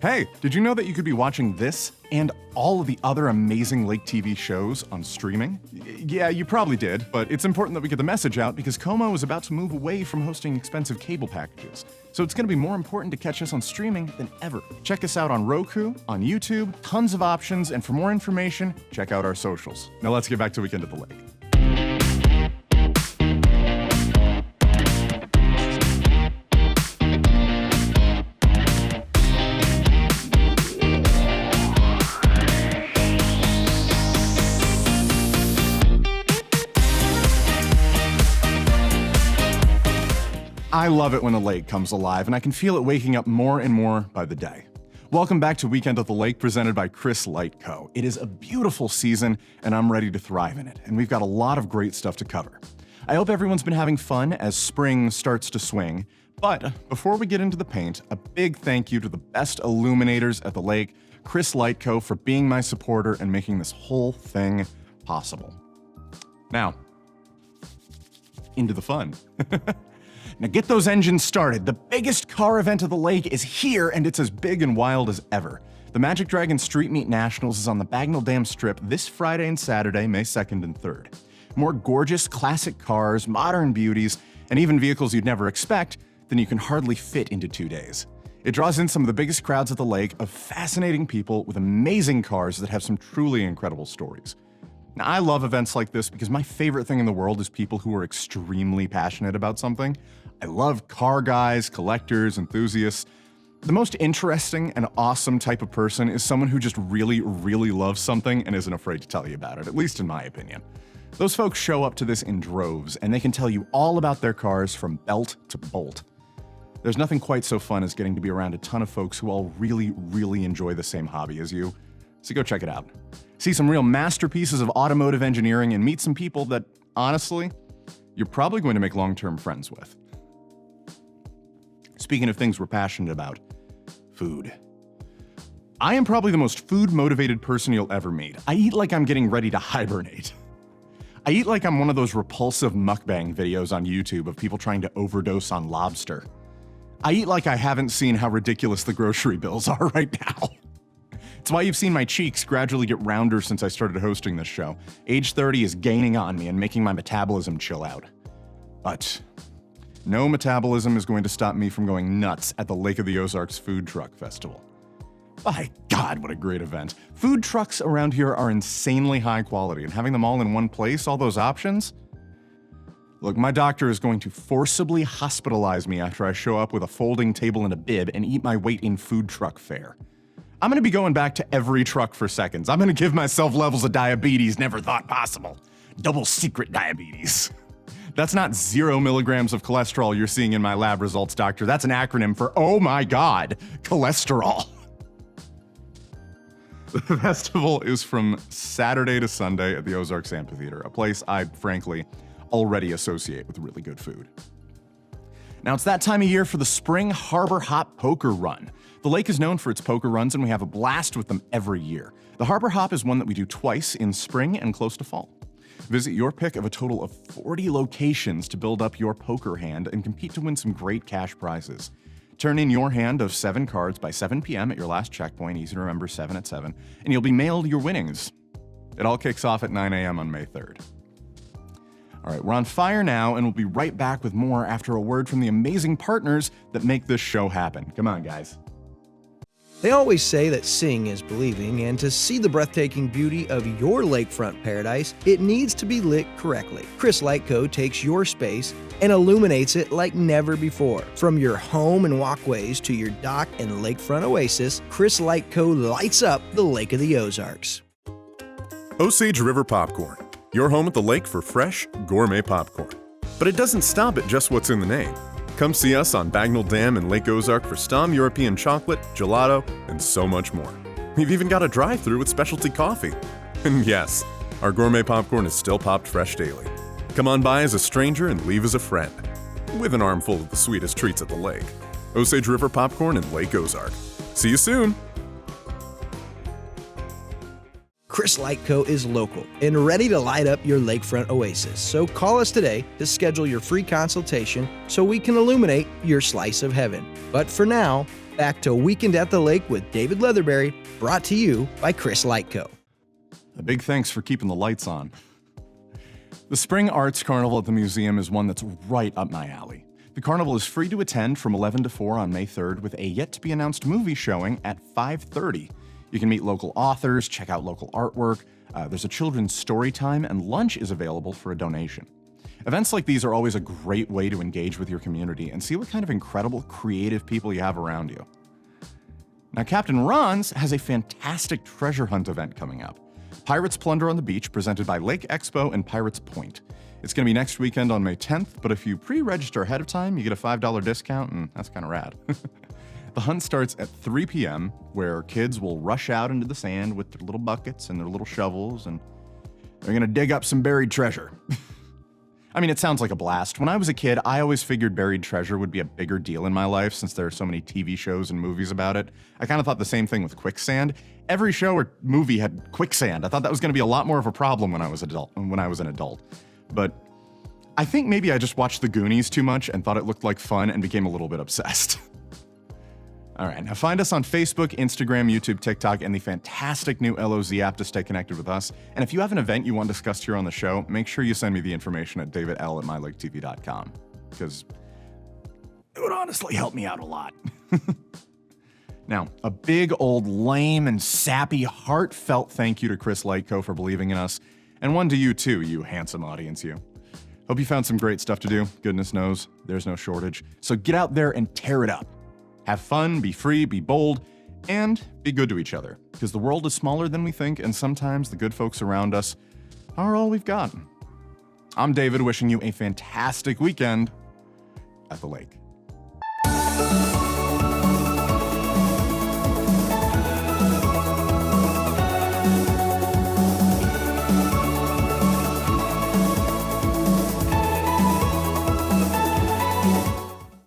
Hey, did you know that you could be watching this and all of the other amazing Lake TV shows on streaming? Yeah, you probably did, but it's important that we get the message out because Como is about to move away from hosting expensive cable packages. So it's going to be more important to catch us on streaming than ever. Check us out on Roku, on YouTube, tons of options, and for more information, check out our socials. Now let's get back to Weekend at the Lake. I love it when the lake comes alive, and I can feel it waking up more and more by the day. Welcome back to Weekend at the Lake, presented by Chris Light Co. It is a beautiful season, and I'm ready to thrive in it, and we've got a lot of great stuff to cover. I hope everyone's been having fun as spring starts to swing, but before we get into the paint, a big thank you to the best illuminators at the lake, Chris Light Co., for being my supporter and making this whole thing possible. Now, into the fun. Now get those engines started. The biggest car event of the lake is here, and it's as big and wild as ever. The Magic Dragon Street Meet Nationals is on the Bagnell Dam Strip this Friday and Saturday, May 2nd and 3rd. More gorgeous classic cars, modern beauties, and even vehicles you'd never expect than you can hardly fit into 2 days. It draws in some of the biggest crowds at the lake of fascinating people with amazing cars that have some truly incredible stories. Now, I love events like this because my favorite thing in the world is people who are extremely passionate about something. I love car guys, collectors, enthusiasts. The most interesting and awesome type of person is someone who just really, really loves something and isn't afraid to tell you about it, at least in my opinion. Those folks show up to this in droves, and they can tell you all about their cars from belt to bolt. There's nothing quite so fun as getting to be around a ton of folks who all really, really enjoy the same hobby as you. So go check it out. See some real masterpieces of automotive engineering and meet some people that, honestly, you're probably going to make long-term friends with. Speaking of things we're passionate about, food. I am probably the most food-motivated person you'll ever meet. I eat like I'm getting ready to hibernate. I eat like I'm one of those repulsive mukbang videos on YouTube of people trying to overdose on lobster. I eat like I haven't seen how ridiculous the grocery bills are right now. It's why you've seen my cheeks gradually get rounder since I started hosting this show. Age 30 is gaining on me and making my metabolism chill out. But no metabolism is going to stop me from going nuts at the Lake of the Ozarks Food Truck Festival. My God, what a great event. Food trucks around here are insanely high quality, and having them all in one place, all those options. Look, my doctor is going to forcibly hospitalize me after I show up with a folding table and a bib and eat my weight in food truck fare. I'm gonna be going back to every truck for seconds. I'm gonna give myself levels of diabetes never thought possible. Double secret diabetes. That's not 0 milligrams of cholesterol you're seeing in my lab results, doctor. That's an acronym for, oh my God, cholesterol. The festival is from Saturday to Sunday at the Ozarks Amphitheater, a place I, frankly, already associate with really good food. Now, it's that time of year for the Spring Harbor Hop Poker Run. The lake is known for its poker runs, and we have a blast with them every year. The Harbor Hop is one that we do twice in spring and close to fall. Visit your pick of a total of 40 locations to build up your poker hand and compete to win some great cash prizes. Turn in your hand of 7 cards by 7 p.m. at your last checkpoint, easy to remember, 7 at 7, and you'll be mailed your winnings. It all kicks off at 9 a.m. on May 3rd. All right, we're on fire now, and we'll be right back with more after a word from the amazing partners that make this show happen. Come on, guys. They always say that seeing is believing, and to see the breathtaking beauty of your lakefront paradise, it needs to be lit correctly. Chris Light Co. takes your space and illuminates it like never before. From your home and walkways to your dock and lakefront oasis, Chris Light Co. lights up the Lake of the Ozarks. Osage River Popcorn, your home at the lake for fresh, gourmet popcorn. But it doesn't stop at just what's in the name. Come see us on Bagnell Dam and Lake Ozark for Stom European chocolate, gelato, and so much more. We've even got a drive-thru with specialty coffee. And yes, our gourmet popcorn is still popped fresh daily. Come on by as a stranger and leave as a friend. With an armful of the sweetest treats at the lake. Osage River Popcorn and Lake Ozark. See you soon! Chris Light Co. is local and ready to light up your lakefront oasis. So call us today to schedule your free consultation so we can illuminate your slice of heaven. But for now, back to Weekend at the Lake with David Leatherbery, brought to you by Chris Lightco. A big thanks for keeping the lights on. The Spring Arts Carnival at the museum is one that's right up my alley. The carnival is free to attend from 11 to 4 on May 3rd with a yet-to-be-announced movie showing at 5:30. You can meet local authors, check out local artwork, there's a children's story time, and lunch is available for a donation. Events like these are always a great way to engage with your community and see what kind of incredible, creative people you have around you. Now, Captain Ron's has a fantastic treasure hunt event coming up. Pirates Plunder on the Beach, presented by Lake Expo and Pirates Point. It's going to be next weekend on May 10th, but if you pre-register ahead of time, you get a $5 discount, and that's kind of rad. The hunt starts at 3 p.m., where kids will rush out into the sand with their little buckets and their little shovels, and they're going to dig up some buried treasure. I mean, it sounds like a blast. When I was a kid, I always figured buried treasure would be a bigger deal in my life since there are so many TV shows and movies about it. I kind of thought the same thing with quicksand. Every show or movie had quicksand. I thought that was going to be a lot more of a problem when I was an adult. But I think maybe I just watched The Goonies too much and thought it looked like fun and became a little bit obsessed. All right, now find us on Facebook, Instagram, YouTube, TikTok, and the fantastic new LOZ app to stay connected with us. And if you have an event you want discussed here on the show, make sure you send me the information at davidl@mylaketv.com, because it would honestly help me out a lot. Now, a big old lame and sappy, heartfelt thank you to Chris Lightco for believing in us, and one to you too, you handsome audience, you. Hope you found some great stuff to do. Goodness knows, there's no shortage. So get out there and tear it up. Have fun, be free, be bold, and be good to each other, because the world is smaller than we think, and sometimes the good folks around us are all we've got. I'm David, wishing you a fantastic weekend at the lake.